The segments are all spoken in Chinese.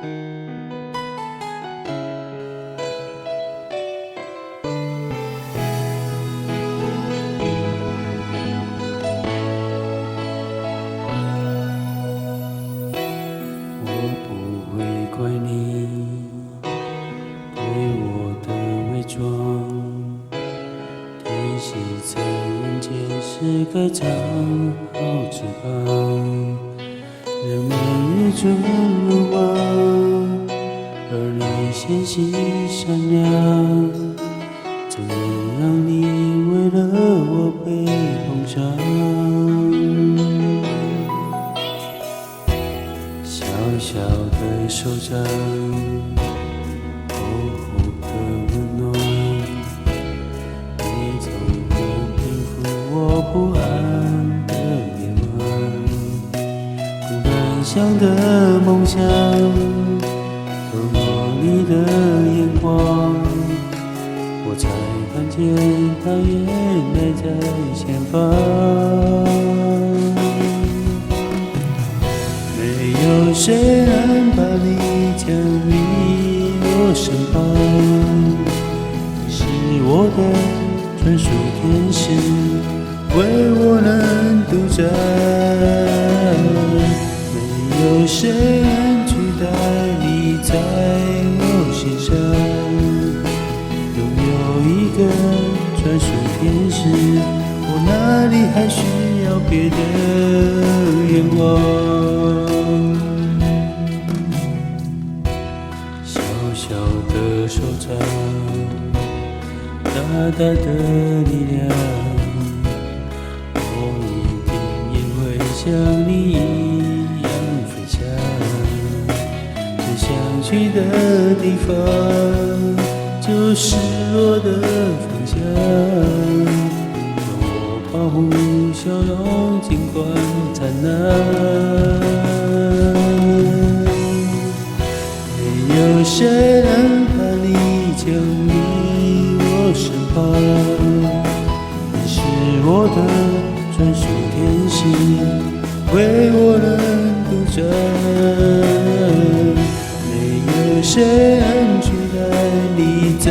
我不会怪你对我的伪装，天使在人间是个长好翅膀，人们日逐如往，而你纤细善良，怎能让你为了我被碰伤？小小的手掌，厚厚的温暖，你总能平复我不安的夜晚。不敢想的梦想，透过你的眼光，我才看见它也埋在前方。没有谁能把你降临我身旁，你是我的专属天使，为我能独占。没有谁能取代你在我心上，拥有一个专属天使，我哪里还需要别的愿望？小的手掌，大大的力量，我一定也会像你一样飞翔。最想去的地方，就是我的方向。让我保护笑容，尽管灿烂。没有谁能把你降临我身旁，你是我的专属天使，为我能独占。没有谁能取代你在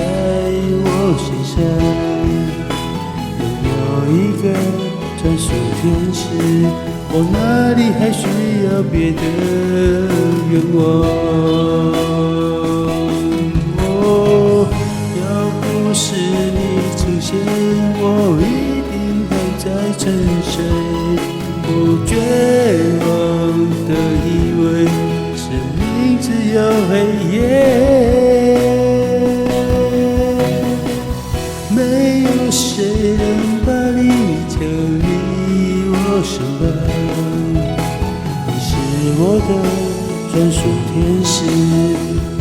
我身上，拥有一个专属天使，我哪里还需要别的愿望？要不是你出现，我一定还在沉睡。我绝望的以为生命只有黑夜，没有谁能把你降临我身旁。你是我的专属天使，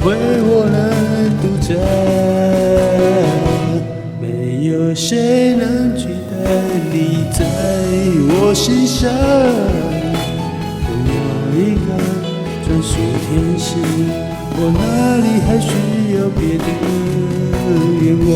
为我能独占。没有谁能取代你在我身上，拥有一个专属天使，我哪里还需要别的愿望？